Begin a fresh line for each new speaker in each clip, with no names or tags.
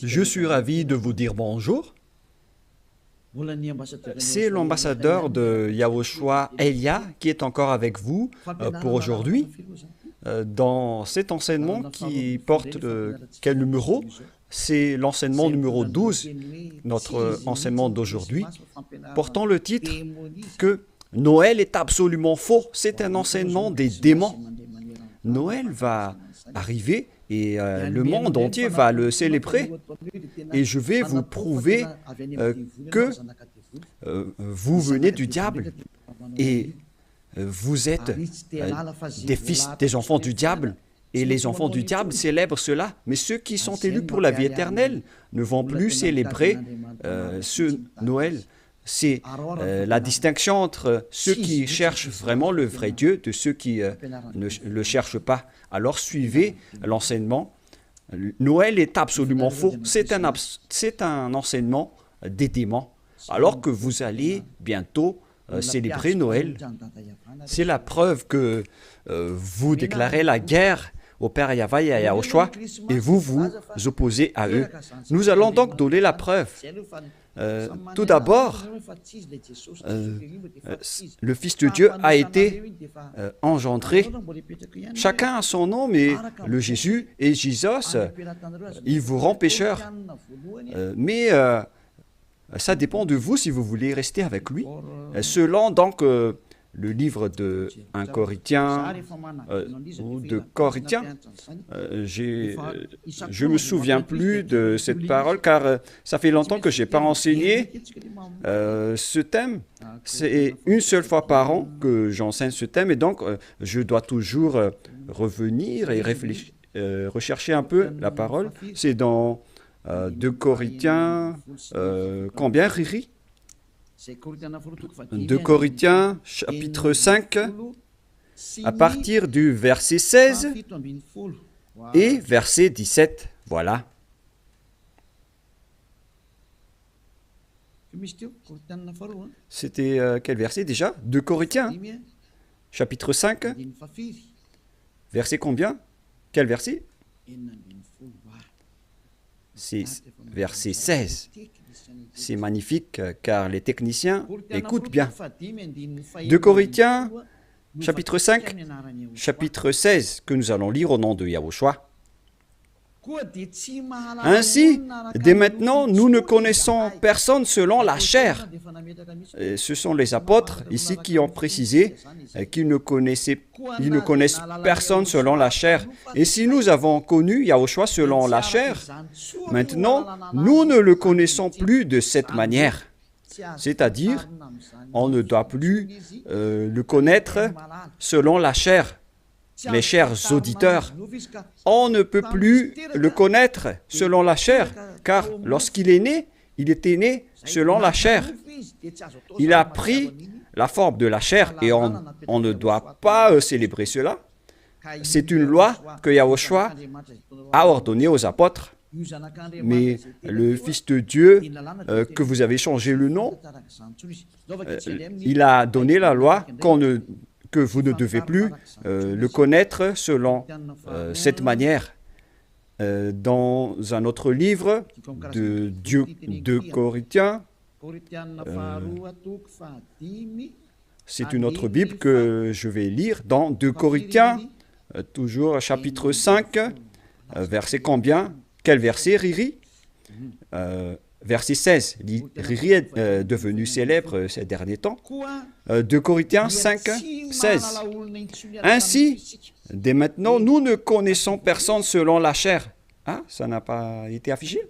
Je suis ravi de vous dire bonjour. C'est l'ambassadeur de Yahushua, Elia, qui est encore avec vous pour aujourd'hui. Dans cet enseignement qui porte quel numéro? C'est l'enseignement numéro 12, notre enseignement d'aujourd'hui, portant le titre que Noël est absolument faux. C'est un enseignement des démons. Noël va arriver et le monde entier va le célébrer. Et je vais vous prouver que vous venez du diable et vous êtes des enfants du diable. Et les enfants du diable célèbrent cela. Mais ceux qui sont élus pour la vie éternelle ne vont plus célébrer ce Noël. C'est la distinction entre ceux qui cherchent vraiment le vrai Dieu de ceux qui ne le cherchent pas. Alors suivez l'enseignement. Noël est absolument faux. C'est un enseignement des démons. Alors que vous allez bientôt célébrer Noël, c'est la preuve que vous déclarez la guerre au Père Yahweh et à Yahushua et vous vous opposez à eux. Nous allons donc donner la preuve. Tout d'abord, le Fils de Dieu a été engendré. Chacun a son nom, mais le Jésus et Jésus, il vous rend pécheur. Mais ça dépend de vous si vous voulez rester avec lui. Selon donc le livre de 1 Corinthiens ou de Corinthiens, je ne me souviens plus de cette parole car ça fait longtemps que je n'ai pas enseigné ce thème. C'est une seule fois par an que j'enseigne ce thème et donc je dois toujours revenir et réfléchir, rechercher un peu la parole. C'est dans 2 Corinthiens, combien, Riri? 2 Corinthiens, chapitre 5, à partir du verset 16 et verset 17. Voilà. C'était quel verset déjà? 2 Corinthiens, chapitre 5, verset combien? Quel verset? C'est verset 16. C'est magnifique car les techniciens écoutent bien. 2 Corinthiens, chapitre 5, chapitre 16, que nous allons lire au nom de Yahushua. Ainsi, dès maintenant, nous ne connaissons personne selon la chair. Et ce sont les apôtres ici qui ont précisé qu'ils ne connaissent personne selon la chair. Et si nous avons connu Yahushua selon la chair, maintenant, nous ne le connaissons plus de cette manière. C'est-à-dire, on ne doit plus le connaître selon la chair. Mes chers auditeurs, on ne peut plus le connaître selon la chair, car lorsqu'il est né, il était né selon la chair. Il a pris la forme de la chair et on ne doit pas célébrer cela. C'est une loi que Yahushua a ordonnée aux apôtres. Mais le Fils de Dieu, que vous avez changé le nom, il a donné la loi que vous ne devez plus le connaître selon cette manière. Dans un autre livre de 2 Corinthiens, c'est une autre Bible que je vais lire dans 2 Corinthiens, toujours chapitre 5, verset combien? Quel verset, Riri? Verset 16. Riri est devenu célèbre ces derniers temps. 2 Corinthiens 5, 16. Ainsi, dès maintenant, nous ne connaissons personne selon la chair. Ah, ça n'a pas été affiché?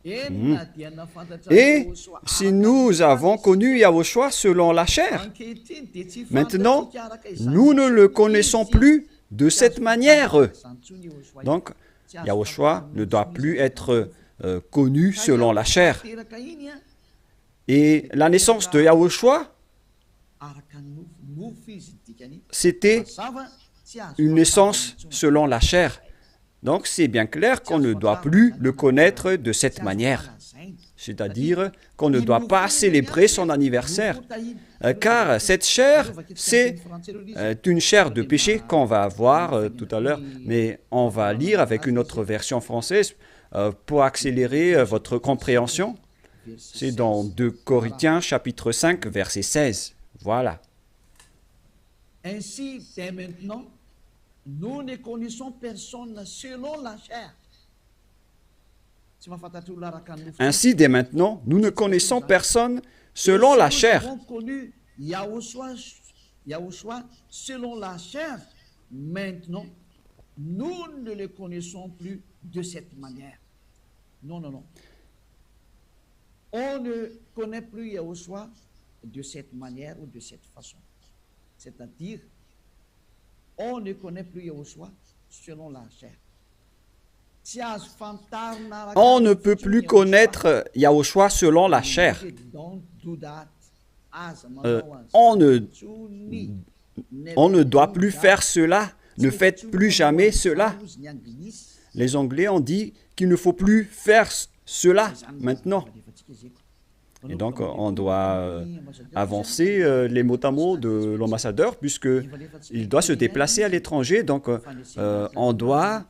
Et si nous avons connu Yahushua selon la chair, maintenant, nous ne le connaissons plus de cette manière. Donc, Yahushua ne doit plus être connu selon la chair. Et la naissance de Yahushua, c'était une naissance selon la chair. Donc, c'est bien clair qu'on ne doit plus le connaître de cette manière. c'est-à-dire qu'on ne doit pas célébrer son anniversaire, car cette chair, c'est une chair de péché qu'on va voir tout à l'heure, mais on va lire avec une autre version française pour accélérer votre compréhension. C'est dans 2 Corinthiens chapitre 5, verset 16. Voilà.
Ainsi, dès maintenant, nous ne connaissons personne selon la chair.
Ainsi, dès maintenant, nous ne connaissons personne selon la chair.
Nous avons connu Yahushua selon la chair. Maintenant, nous ne le connaissons plus de cette manière. Non, non, non. On ne connaît plus Yahushua de cette manière ou de cette façon. C'est-à-dire, on ne connaît plus Yahushua selon la chair.
On ne peut plus connaître Yahushua selon la chair. On ne doit plus faire cela. Ne faites plus jamais cela. Les Anglais ont dit qu'il ne faut plus faire cela maintenant. Et donc, on doit avancer les mots à mots de l'ambassadeur, puisqu'il doit se déplacer à l'étranger. Donc, on doit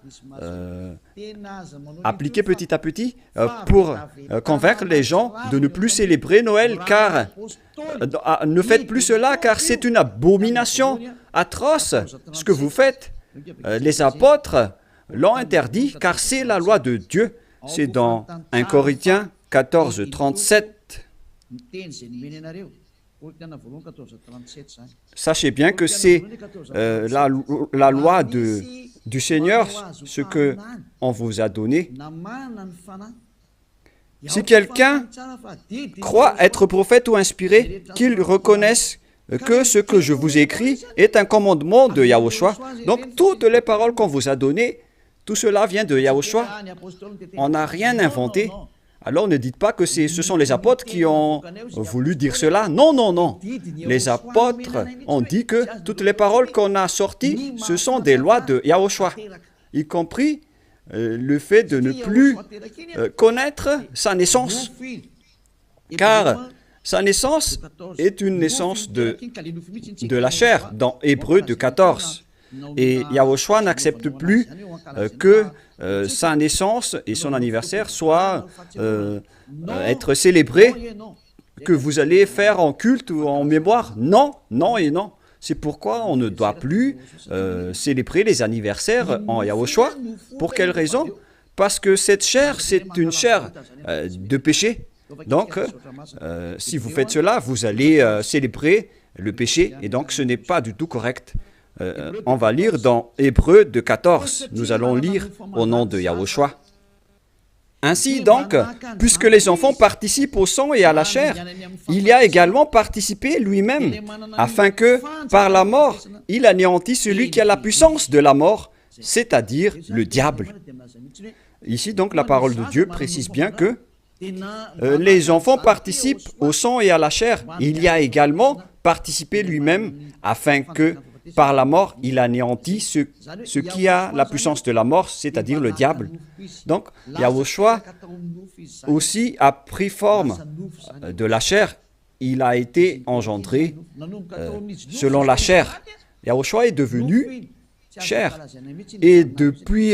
appliquer petit à petit pour convaincre les gens de ne plus célébrer Noël, car ne faites plus cela, car c'est une abomination atroce ce que vous faites. Les apôtres l'ont interdit, car c'est la loi de Dieu. C'est dans 1 Corinthiens 14, 37. Sachez bien que c'est la loi du Seigneur, ce qu'on vous a donné. Si quelqu'un croit être prophète ou inspiré, qu'il reconnaisse que ce que je vous écris est un commandement de Yahushua. Donc, toutes les paroles qu'on vous a données, tout cela vient de Yahushua. On n'a rien inventé. Alors ne dites pas que ce sont les apôtres qui ont voulu dire cela. Non, non, non. Les apôtres ont dit que toutes les paroles qu'on a sorties, ce sont des lois de Yahushua, y compris le fait de ne plus connaître sa naissance. Car sa naissance est une naissance de la chair, dans Hébreux 14. Et Yahushua n'accepte plus que sa naissance et son anniversaire soient être célébrés, que vous allez faire en culte ou en mémoire. Non, non et non. C'est pourquoi on ne doit plus célébrer les anniversaires en Yahushua. Pour quelle raison? Parce que cette chair, c'est une chair de péché. Donc, si vous faites cela, vous allez célébrer le péché, et donc ce n'est pas du tout correct. On va lire dans Hébreux 14. Nous allons lire au nom de Yahushua. Ainsi donc, puisque les enfants participent au sang et à la chair, il y a également participé lui-même, afin que, par la mort, il anéantisse celui qui a la puissance de la mort, c'est-à-dire le diable. Ici donc, la parole de Dieu précise bien que les enfants participent au sang et à la chair. Il y a également participé lui-même, afin que, par la mort, il anéantit ce qui a la puissance de la mort, c'est-à-dire le diable. Donc, Yahushua aussi a pris forme de la chair. Il a été engendré selon la chair. Yahushua est devenu chair. Et depuis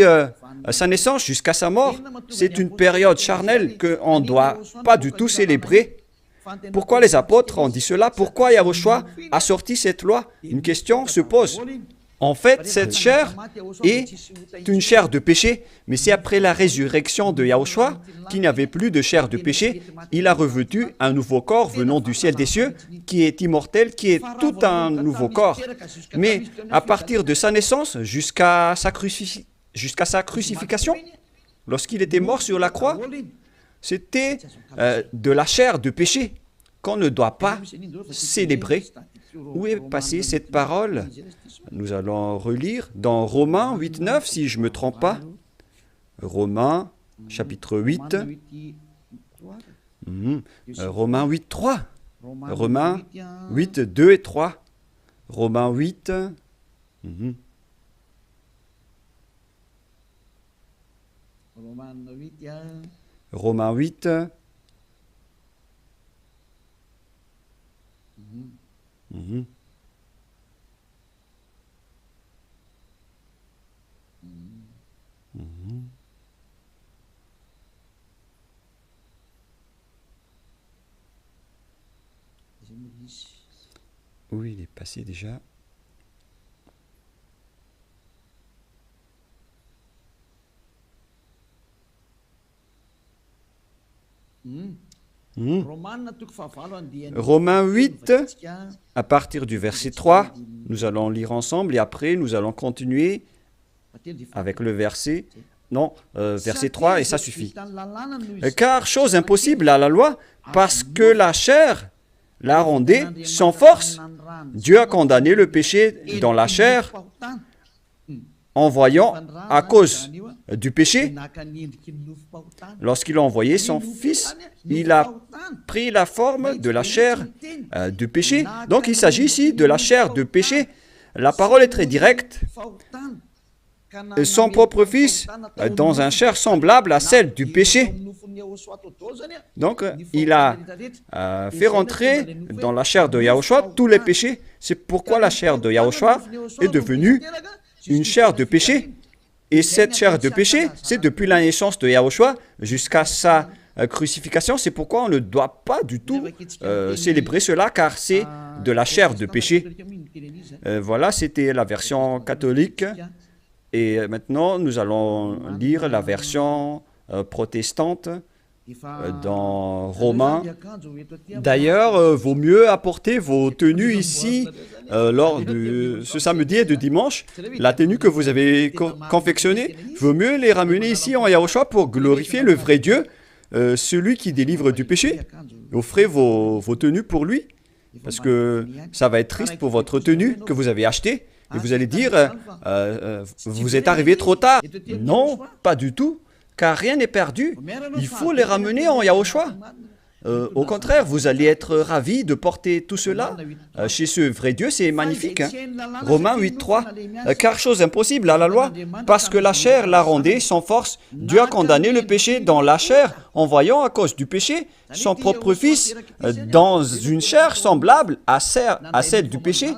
sa naissance jusqu'à sa mort, c'est une période charnelle qu'on ne doit pas du tout célébrer. Pourquoi les apôtres ont dit cela? Pourquoi Yahushua a sorti cette loi? Une question se pose. En fait, cette chair est une chair de péché, mais c'est après la résurrection de Yahushua qu'il n'y avait plus de chair de péché. Il a revêtu un nouveau corps venant du ciel des cieux, qui est immortel, qui est tout un nouveau corps. Mais à partir de sa naissance jusqu'à sa crucifixion, lorsqu'il était mort sur la croix, c'était de la chair de péché qu'on ne doit pas célébrer. Où est passée cette parole? Nous allons relire dans Romains 8, 9, si je ne me trompe pas. Romains, chapitre 8. Romains 8, 3. Romains 8, 2 et 3. Romains 8. Romains 8, Mhm. Mhm. Oui, il est passé déjà. Mhm. Romains 8, à partir du verset 3, nous allons lire ensemble et après nous allons continuer avec le verset, non, verset 3 et ça suffit. Car chose impossible à la loi, parce que la chair la rendait sans force. Dieu a condamné le péché dans la chair en voyant, à cause du péché, lorsqu'il a envoyé son Fils, il a pris la forme de la chair du péché. Donc il s'agit ici de la chair de péché. La parole est très directe. Son propre Fils dans une chair semblable à celle du péché. Donc, il a fait rentrer dans la chair de Yahushua tous les péchés. C'est pourquoi la chair de Yahushua est devenue une chair de péché. Et cette chair de péché, c'est depuis la naissance de Yahushua jusqu'à sa crucifixion. C'est pourquoi on ne doit pas du tout célébrer cela, car c'est de la chair de péché. Voilà, c'était la version catholique. Et maintenant, nous allons lire la version protestante dans Romains. D'ailleurs, vaut mieux apporter vos tenues ici lors de ce samedi et de dimanche. La tenue que vous avez confectionnée, vaut mieux les ramener ici en Yahushua pour glorifier le vrai Dieu, celui qui délivre du péché. Offrez vos tenues pour lui, parce que ça va être triste pour votre tenue que vous avez achetée. Et vous allez dire, vous êtes arrivé trop tard. Non, pas du tout, car rien n'est perdu. Il faut les ramener en Yahushua. Au contraire, vous allez être ravis de porter tout cela chez ce vrai Dieu, c'est magnifique. Hein? Romains 8.3, car chose impossible à la loi, parce que la chair la rendait sans force. Dieu a condamné le péché dans la chair, en voyant à cause du péché son propre Fils dans une chair semblable à celle du péché.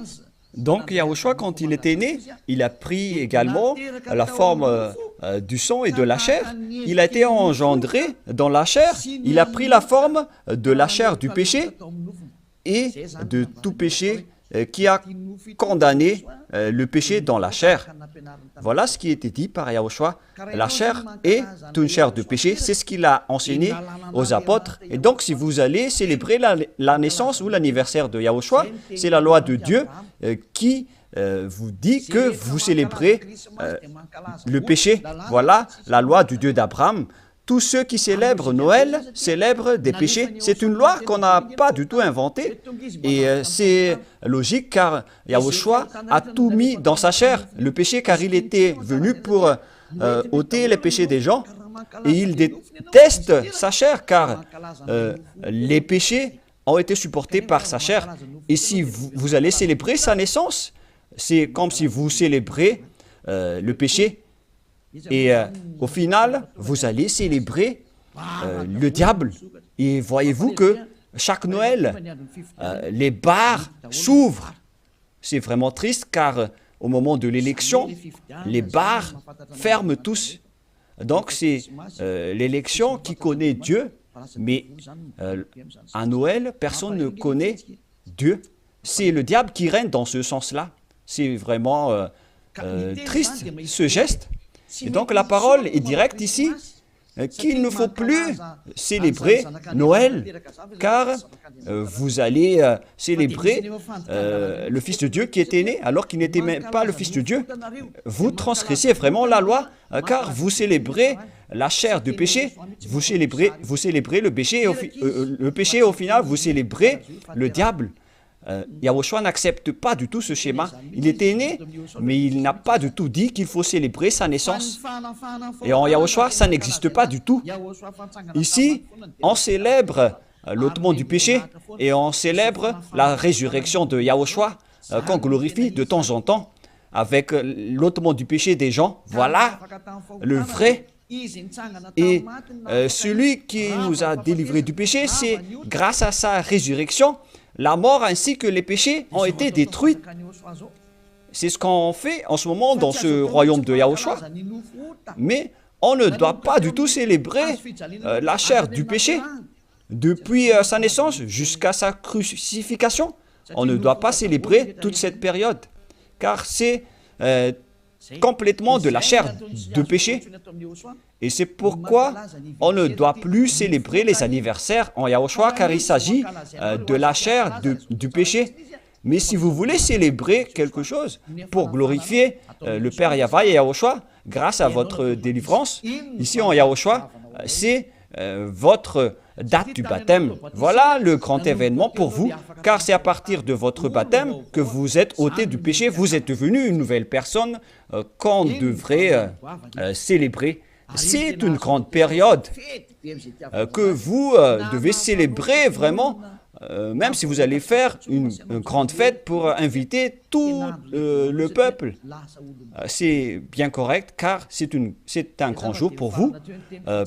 Donc Yahushua, quand il était né, il a pris également la forme du sang et de la chair. Il a été engendré dans la chair. Il a pris la forme de la chair du péché et de tout péché qui a condamné le péché dans la chair. Voilà ce qui était dit par Yahushua. La chair est une chair de péché. C'est ce qu'il a enseigné aux apôtres. Et donc, si vous allez célébrer la naissance ou l'anniversaire de Yahushua, c'est la loi de Dieu qui vous dit que vous célébrez le péché. Voilà la loi du Dieu d'Abraham. Tous ceux qui célèbrent Noël célèbrent des péchés. C'est une loi qu'on n'a pas du tout inventée. Et c'est logique car Yahushua a tout mis dans sa chair, le péché, car il était venu pour ôter les péchés des gens. Et il déteste sa chair car les péchés ont été supportés par sa chair. Et si vous allez célébrer sa naissance, c'est comme si vous célébrez le péché. Et au final, vous allez célébrer le diable. Et voyez-vous que chaque Noël, les bars s'ouvrent. C'est vraiment triste car au moment de l'élection, les bars ferment tous. Donc c'est l'élection qui connaît Dieu, mais à Noël, personne ne connaît Dieu. C'est le diable qui règne dans ce sens-là. C'est vraiment triste ce geste. Et donc la parole est directe ici, qu'il ne faut plus célébrer Noël, car vous allez célébrer le Fils de Dieu qui était né, alors qu'il n'était même pas le Fils de Dieu. Vous transgressez vraiment la loi, car vous célébrez la chair du péché, vous célébrez le péché, et au final, vous célébrez le diable. Yahushua n'accepte pas du tout ce schéma. Il était né, mais il n'a pas du tout dit qu'il faut célébrer sa naissance. Et en Yahushua, ça n'existe pas du tout. Ici, on célèbre l'ôtement du péché et on célèbre la résurrection de Yahushua qu'on glorifie de temps en temps avec l'ôtement du péché des gens. Voilà le vrai. Et celui qui nous a délivrés du péché, c'est grâce à sa résurrection. la mort ainsi que les péchés ont été détruits. C'est ce qu'on fait en ce moment dans ce royaume de Yahushua. Mais on ne doit pas du tout célébrer la chair du péché. Depuis sa naissance jusqu'à sa crucifixion, on ne doit pas célébrer toute cette période, car c'est complètement de la chair de péché. Et c'est pourquoi on ne doit plus célébrer les anniversaires en Yahushua, car il s'agit de la chair du péché. Mais si vous voulez célébrer quelque chose pour glorifier le Père Yahva et Yahushua, grâce à votre délivrance, ici en Yahushua, c'est votre date du baptême. Voilà le grand événement pour vous, car c'est à partir de votre baptême que vous êtes ôté du péché, vous êtes devenu une nouvelle personne qu'on devrait célébrer. C'est une grande période que vous devez célébrer vraiment, même si vous allez faire une grande fête pour inviter tout le peuple. C'est bien correct, car c'est un grand jour pour vous,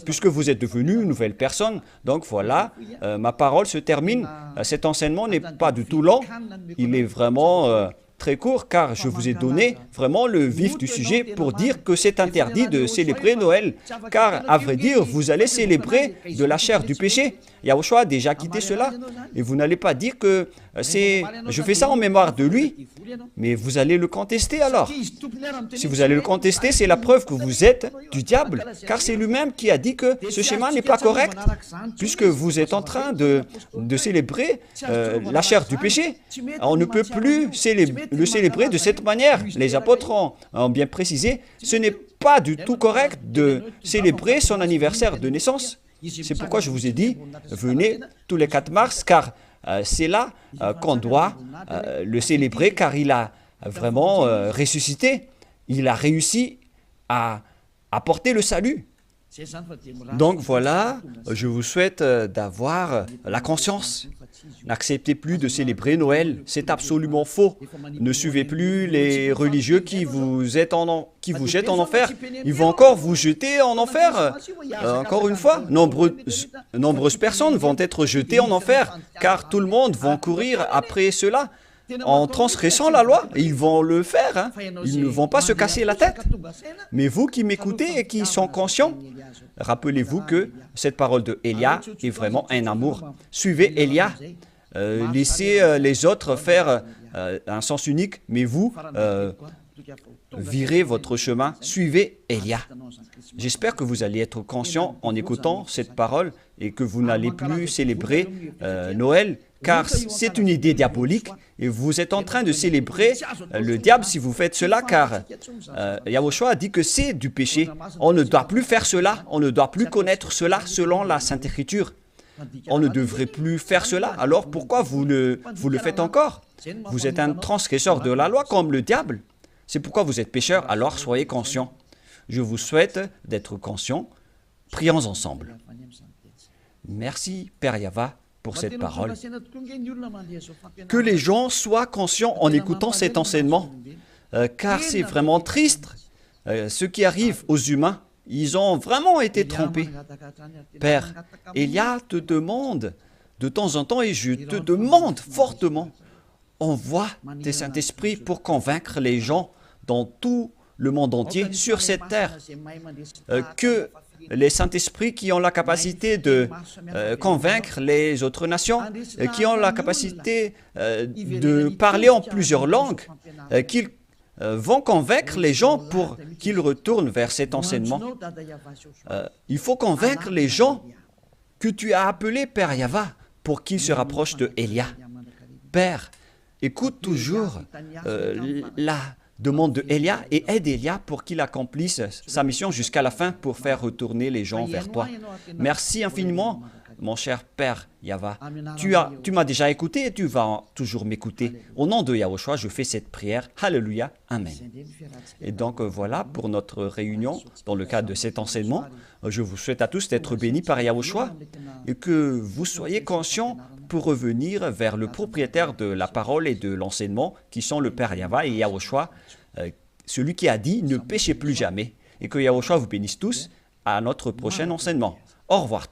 puisque vous êtes devenu une nouvelle personne. Donc voilà, ma parole se termine. Cet enseignement n'est pas du tout long, il est vraiment très court, car je vous ai donné vraiment le vif du sujet pour dire que c'est interdit de célébrer Noël, car à vrai dire, vous allez célébrer de la chair du péché. Yahushua a déjà quitté cela, et vous n'allez pas dire que je fais ça en mémoire de lui, mais vous allez le contester alors. Si vous allez le contester, c'est la preuve que vous êtes du diable, car c'est lui-même qui a dit que ce schéma n'est pas correct, puisque vous êtes en train de célébrer la chair du péché. On ne peut plus le célébrer de cette manière. Les apôtres ont bien précisé, ce n'est pas du tout correct de célébrer son anniversaire de naissance. C'est pourquoi je vous ai dit, venez tous les 4 mars, car c'est là qu'on doit le célébrer, car il a vraiment ressuscité. Il a réussi à apporter le salut. Donc voilà, je vous souhaite d'avoir la conscience. N'acceptez plus de célébrer Noël, c'est absolument faux. Ne suivez plus les religieux qui vous jettent en enfer. Ils vont encore vous jeter en enfer. Encore une fois, nombreuses personnes vont être jetées en enfer, car tout le monde va courir après cela. En transgressant la loi, ils vont le faire, hein. Ils ne vont pas se casser la tête. Mais vous qui m'écoutez et qui sont conscients, rappelez-vous que cette parole de Élia est vraiment un amour. Suivez Élia, laissez les autres faire un sens unique, mais vous, virez votre chemin, suivez Élia. J'espère que vous allez être conscients en écoutant cette parole et que vous n'allez plus célébrer Noël, car c'est une idée diabolique et vous êtes en train de célébrer le diable si vous faites cela, car Yahushua a dit que c'est du péché. On ne doit plus faire cela, on ne doit plus connaître cela selon la Sainte Écriture. On ne devrait plus faire cela, alors pourquoi vous le faites encore? Vous êtes un transgresseur de la loi comme le diable. C'est pourquoi vous êtes pécheur, alors soyez conscients. Je vous souhaite d'être conscients. Prions ensemble. Merci, Père Yahva, pour cette parole. Que les gens soient conscients en écoutant cet enseignement, car c'est vraiment triste. Ce qui arrive aux humains, ils ont vraiment été trompés. Père, Élia te demande de temps en temps, et je te demande fortement, envoie tes Saint-Esprit pour convaincre les gens dans tout le monde entier, sur cette terre, que les Saint-Esprits qui ont la capacité de convaincre les autres nations, qui ont la capacité de parler en plusieurs langues, qu'ils vont convaincre les gens pour qu'ils retournent vers cet enseignement. Il faut convaincre les gens que tu as appelés Père Yahva pour qu'ils se rapprochent de Élia. Père, écoute toujours la demande de Élia et aide Élia pour qu'il accomplisse sa mission jusqu'à la fin pour faire retourner les gens vers toi. Merci infiniment, mon cher Père Yahva. Tu m'as déjà écouté et tu vas toujours m'écouter. Au nom de Yahushua, je fais cette prière. Alléluia. Amen. Et donc voilà pour notre réunion dans le cadre de cet enseignement. Je vous souhaite à tous d'être bénis par Yahushua et que vous soyez conscients pour revenir vers le propriétaire de la parole et de l'enseignement qui sont le Père Yahva et Yahushua, celui qui a dit « Ne péchez plus jamais » et que Yahushua vous bénisse tous à notre prochain enseignement. Au revoir.